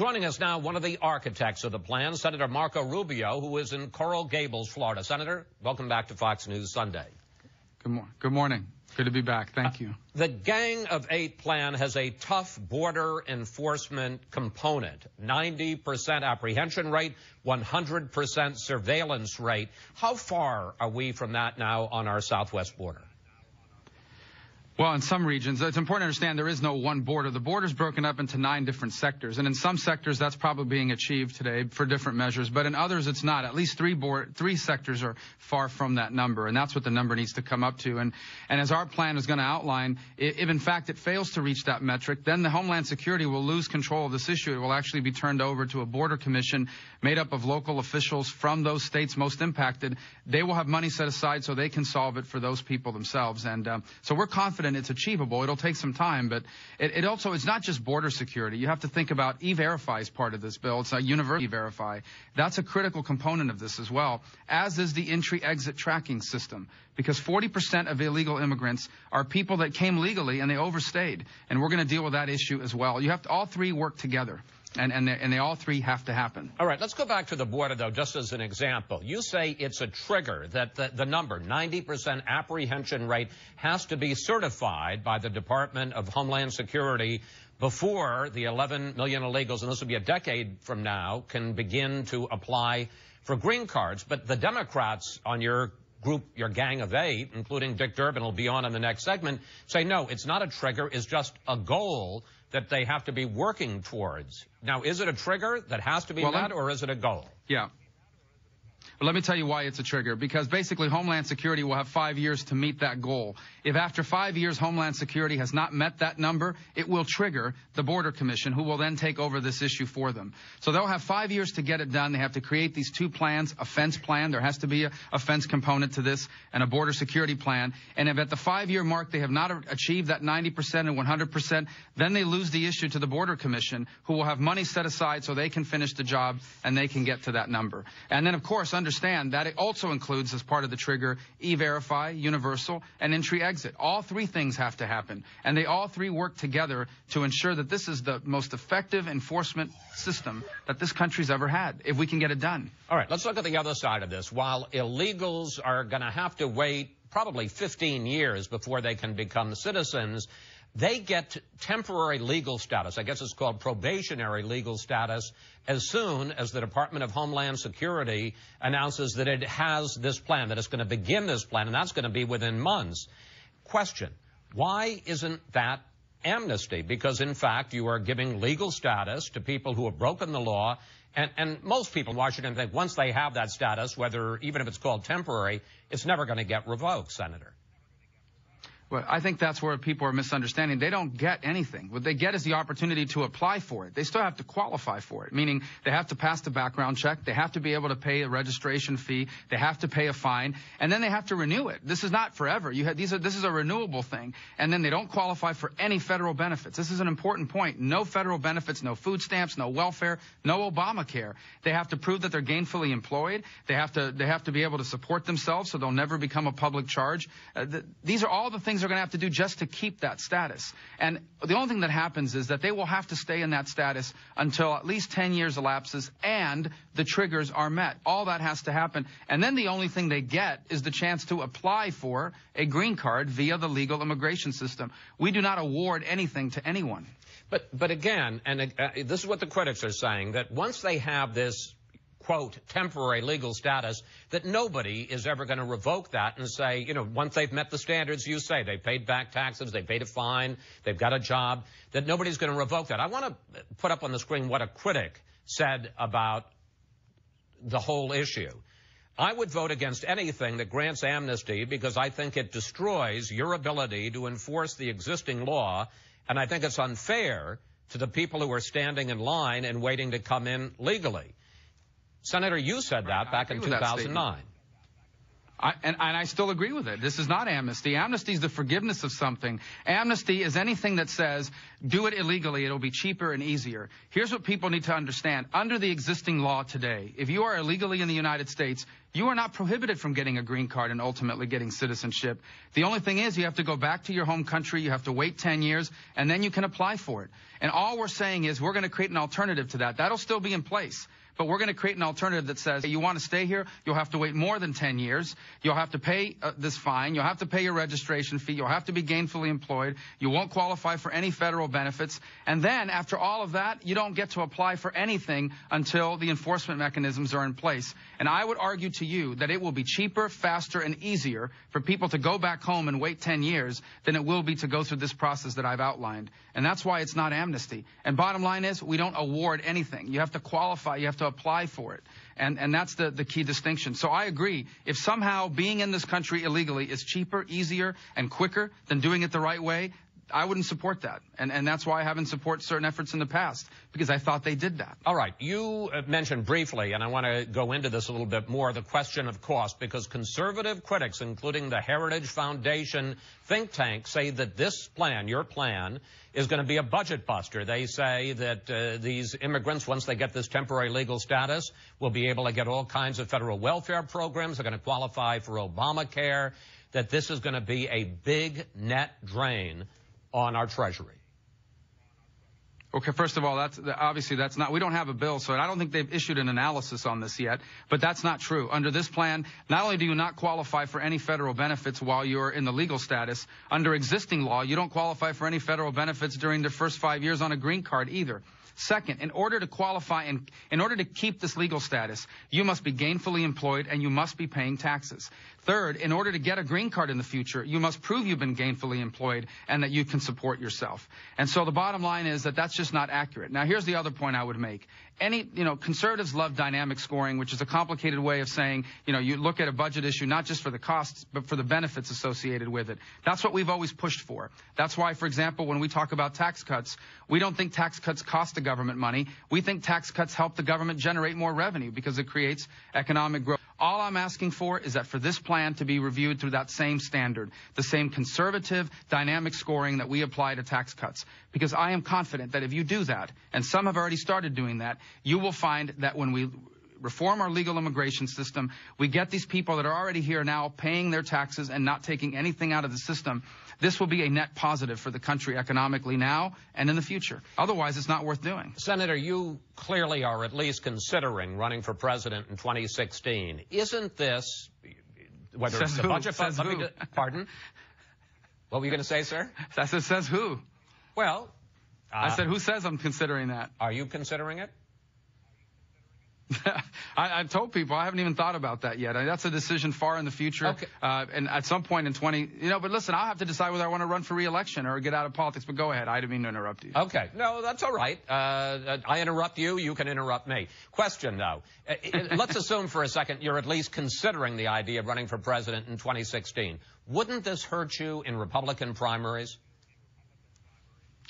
Joining us now, one of the architects of the plan, Senator Marco Rubio, who is in Coral Gables, Florida. Senator, welcome back to Fox News Sunday. Good morning. Good to be back. Thank you. The Gang of Eight plan has a tough border enforcement component, 90% apprehension rate, 100% surveillance rate. How far are we from that now on our southwest border? Well, in some regions, it's important to understand there is no one border. The border's broken up into 9 different sectors, and in some sectors that's probably being achieved today for different measures, but in others it's not. At least 3 sectors are far from that number, and that's what the number needs to come up to. And as our plan is going to outline, if in fact it fails to reach that metric, then the Homeland Security will lose control of this issue. It will actually be turned over to a border commission made up of local officials from those states most impacted. They will have money set aside so they can solve it for those people themselves. And so we're confident it's achievable. It'll take some time, but it's not just border security. You have to think about E-Verify as part of this bill. It's a universal E-Verify. That's a critical component of this as well, as is the entry-exit tracking system, because 40% of illegal immigrants are people that came legally and they overstayed, and we're going to deal with that issue as well. You have to all 3 work together. And they all 3 have to happen. All right, let's go back to the border, though, just as an example. You say it's a trigger that the number, 90% apprehension rate, has to be certified by the Department of Homeland Security before the 11 million illegals, and this will be a decade from now, can begin to apply for green cards. But the Democrats on your group, your Gang of Eight, including Dick Durbin, will be on in the next segment, say, no, it's not a trigger, it's just a goal that they have to be working towards. Now, is it a trigger that has to be met, or is it a goal? Yeah. Well, let me tell you why it's a trigger, because basically Homeland Security will have 5 years to meet that goal. If after 5 years Homeland Security has not met that number, it will trigger the Border Commission, who will then take over this issue for them. So they'll have 5 years to get it done. They have to create these 2 plans, a fence plan. There has to be a fence component to this, and a border security plan. And if at the 5-year mark they have not achieved that 90% and 100%, then they lose the issue to the Border Commission, who will have money set aside so they can finish the job and they can get to that number. And then, of course, understand that it also includes, as part of the trigger, E-Verify, universal, and entry-exit. All 3 things have to happen, and they all 3 work together to ensure that this is the most effective enforcement system that this country's ever had, if we can get it done. All right, let's look at the other side of this. While illegals are going to have to wait probably 15 years before they can become citizens, they get temporary legal status. I guess it's called probationary legal status as soon as the Department of Homeland Security announces that it has this plan, that it's going to begin this plan, and that's going to be within months. Question, why isn't that amnesty? Because, in fact, you are giving legal status to people who have broken the law, and most people in Washington think once they have that status, even if it's called temporary, it's never going to get revoked, Senator. Well, I think that's where people are misunderstanding. They don't get anything. What they get is the opportunity to apply for it. They still have to qualify for it, meaning they have to pass the background check, they have to be able to pay a registration fee, they have to pay a fine, and then they have to renew it. This is not forever. This is a renewable thing, and then they don't qualify for any federal benefits. This is an important point. No federal benefits, no food stamps, no welfare, no Obamacare. They have to prove that they're gainfully employed. They have to be able to support themselves so they'll never become a public charge. These are all the things they're going to have to do just to keep that status. And the only thing that happens is that they will have to stay in that status until at least 10 years elapses and the triggers are met. All that has to happen. And then the only thing they get is the chance to apply for a green card via the legal immigration system. We do not award anything to anyone. But again, and this is what the critics are saying, that once they have this quote, temporary legal status, that nobody is ever going to revoke that and say, you know, once they've met the standards, you say they've paid back taxes, they paid a fine, they've got a job, that nobody's going to revoke that. I want to put up on the screen what a critic said about the whole issue. I would vote against anything that grants amnesty because I think it destroys your ability to enforce the existing law, and I think it's unfair to the people who are standing in line and waiting to come in legally. Senator, you said that back in 2009. And I still agree with it. This is not amnesty. Amnesty is the forgiveness of something. Amnesty is anything that says do it illegally. It'll be cheaper and easier. Here's what people need to understand. Under the existing law today, if you are illegally in the United States, you are not prohibited from getting a green card and ultimately getting citizenship. The only thing is you have to go back to your home country, you have to wait 10 years, and then you can apply for it. And all we're saying is we're going to create an alternative to that. That'll still be in place. But we're going to create an alternative that says, hey, you want to stay here, you'll have to wait more than 10 years. You'll have to pay this fine. You'll have to pay your registration fee. You'll have to be gainfully employed. You won't qualify for any federal benefits. And then after all of that, you don't get to apply for anything until the enforcement mechanisms are in place. And I would argue to you that it will be cheaper, faster, and easier for people to go back home and wait 10 years than it will be to go through this process that I've outlined. And that's why it's not amnesty. And bottom line is, we don't award anything. You have to qualify. You have to apply for it. And that's the key distinction. So I agree. If somehow being in this country illegally is cheaper, easier, and quicker than doing it the right way, I wouldn't support that. And that's why I haven't supported certain efforts in the past, because I thought they did that. All right. You mentioned briefly, and I want to go into this a little bit more, the question of cost, because conservative critics, including the Heritage Foundation think tank, say that this plan, your plan, is going to be a budget buster. They say that these immigrants, once they get this temporary legal status, will be able to get all kinds of federal welfare programs. They're going to qualify for Obamacare, that this is going to be a big net drain on our Treasury. Okay, first of all, obviously that's not, we don't have a bill, so I don't think they've issued an analysis on this yet, but that's not true. Under this plan, not only do you not qualify for any federal benefits while you're in the legal status, under existing law, you don't qualify for any federal benefits during the first 5 years on a green card either. Second, in order to qualify and in order to keep this legal status, you must be gainfully employed and you must be paying taxes. Third, in order to get a green card in the future, you must prove you've been gainfully employed and that you can support yourself. And so the bottom line is that that's just not accurate. Now, here's the other point I would make. Conservatives love dynamic scoring, which is a complicated way of saying, you look at a budget issue not just for the costs, but for the benefits associated with it. That's what we've always pushed for. That's why, for example, when we talk about tax cuts, we don't think tax cuts cost the government money. We think tax cuts help the government generate more revenue because it creates economic growth. All I'm asking for is that for this plan to be reviewed through that same standard, the same conservative, dynamic scoring that we apply to tax cuts. Because I am confident that if you do that, and some have already started doing that, you will find that when we reform our legal immigration system, we get these people that are already here now paying their taxes and not taking anything out of the system. This will be a net positive for the country economically now and in the future. Otherwise, it's not worth doing. Senator, you clearly are at least considering running for president in 2016. Isn't this, whether it's the budget... Pardon? What were you going to say, sir? I said, says who? Well... I said, who says I'm considering that? Are you considering it? I told people I haven't even thought about that yet. That's a decision far in the future. Okay. And at some point in but listen, I'll have to decide whether I want to run for re-election or get out of politics. But go ahead. I didn't mean to interrupt you. Okay. No, that's all right. I interrupt you. You can interrupt me. Question, though. Let's assume for a second you're at least considering the idea of running for president in 2016. Wouldn't this hurt you in Republican primaries?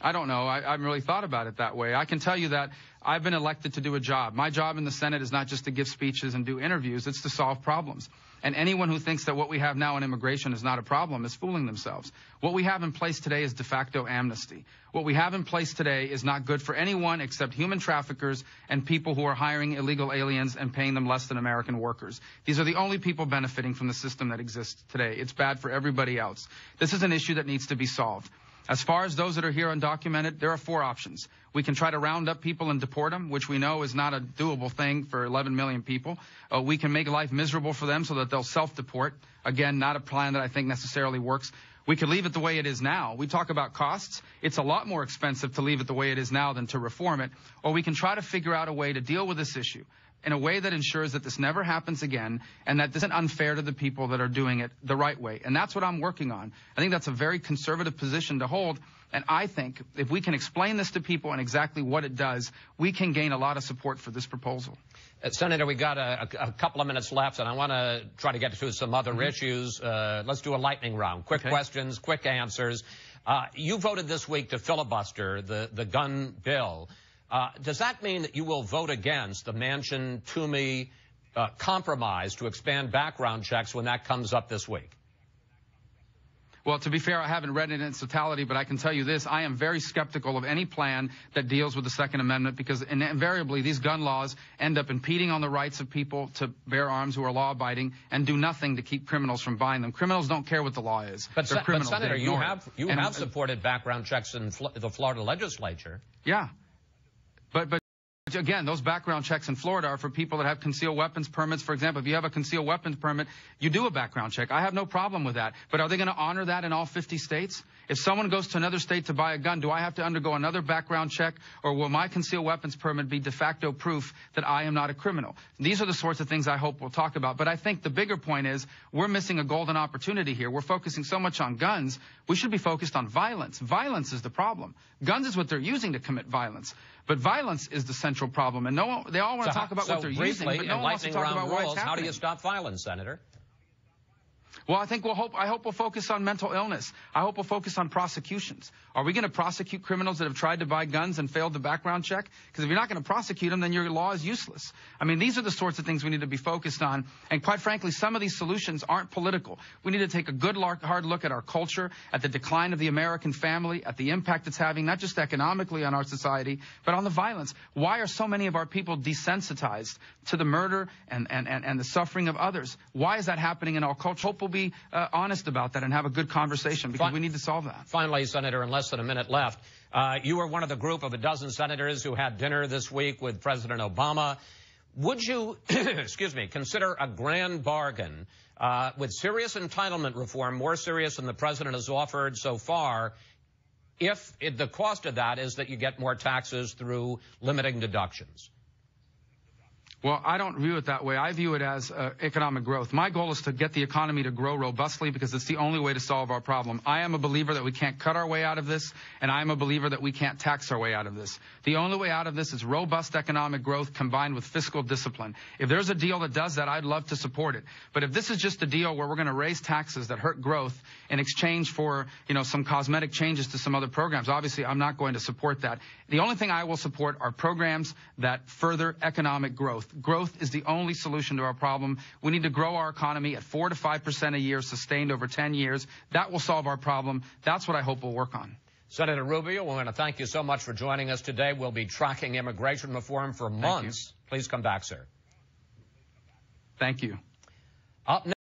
I don't know. I haven't really thought about it that way. I can tell you that I've been elected to do a job. My job in the Senate is not just to give speeches and do interviews. It's to solve problems. And anyone who thinks that what we have now in immigration is not a problem is fooling themselves. What we have in place today is de facto amnesty. What we have in place today is not good for anyone except human traffickers and people who are hiring illegal aliens and paying them less than American workers. These are the only people benefiting from the system that exists today. It's bad for everybody else. This is an issue that needs to be solved. As far as those that are here undocumented, there are 4 options. We can try to round up people and deport them, which we know is not a doable thing for 11 million people. We can make life miserable for them so that they'll self-deport. Again, not a plan that I think necessarily works. We could leave it the way it is now. We talk about costs. It's a lot more expensive to leave it the way it is now than to reform it. Or we can try to figure out a way to deal with this issue in a way that ensures that this never happens again and that this isn't unfair to the people that are doing it the right way. And that's what I'm working on. I think that's a very conservative position to hold. And I think if we can explain this to people and exactly what it does, we can gain a lot of support for this proposal. Senator, we got a couple of minutes left, and I want to try to get to some other issues. Let's do a lightning round. Quick questions, quick answers. You voted this week to filibuster the gun bill. Does that mean that you will vote against the Manchin-Toomey compromise to expand background checks when that comes up this week? Well, to be fair, I haven't read it in its totality, but I can tell you this. I am very skeptical of any plan that deals with the Second Amendment, because invariably these gun laws end up impeding on the rights of people to bear arms who are law-abiding and do nothing to keep criminals from buying them. Criminals don't care what the law is. But, They're criminals. Senator, you have supported background checks in the Florida legislature. Yeah. But again, those background checks in Florida are for people that have concealed weapons permits. For example, if you have a concealed weapons permit, you do a background check. I have no problem with that. But are they going to honor that in all 50 states? If someone goes to another state to buy a gun, do I have to undergo another background check, or will my concealed weapons permit be de facto proof that I am not a criminal? These are the sorts of things I hope we'll talk about. But I think the bigger point is we're missing a golden opportunity here. We're focusing so much on guns. We should be focused on violence. Violence is the problem. Guns is what they're using to commit violence. But violence is the central problem. And they all want to talk about what they're using, but no one wants to talk about why it's happening. How do you stop violence, Senator? Well, I hope we'll focus on mental illness. I hope we'll focus on prosecutions. Are we going to prosecute criminals that have tried to buy guns and failed the background check? Because if you're not going to prosecute them, then your law is useless. I mean, these are the sorts of things we need to be focused on. And quite frankly, some of these solutions aren't political. We need to take a good, hard look at our culture, at the decline of the American family, at the impact it's having, not just economically on our society, but on the violence. Why are so many of our people desensitized to the murder and the suffering of others? Why is that happening in our culture? Hope we'll be honest about that and have a good conversation, because we need to solve that. Finally, Senator, in less than a minute left, you were one of the group of a dozen senators who had dinner this week with President Obama. Would you, excuse me, consider a grand bargain with serious entitlement reform, more serious than the president has offered so far, if the cost of that is that you get more taxes through limiting deductions? Well, I don't view it that way. I view it as economic growth. My goal is to get the economy to grow robustly, because it's the only way to solve our problem. I am a believer that we can't cut our way out of this, and I am a believer that we can't tax our way out of this. The only way out of this is robust economic growth combined with fiscal discipline. If there's a deal that does that, I'd love to support it. But if this is just a deal where we're going to raise taxes that hurt growth in exchange for, some cosmetic changes to some other programs, obviously I'm not going to support that. The only thing I will support are programs that further economic growth. Growth is the only solution to our problem. We need to grow our economy at 4 to 5% a year, sustained over 10 years. That will solve our problem. That's what I hope we'll work on. Senator Rubio, we want to thank you so much for joining us today. We'll be tracking immigration reform for months. Please come back, sir. Thank you. Up next.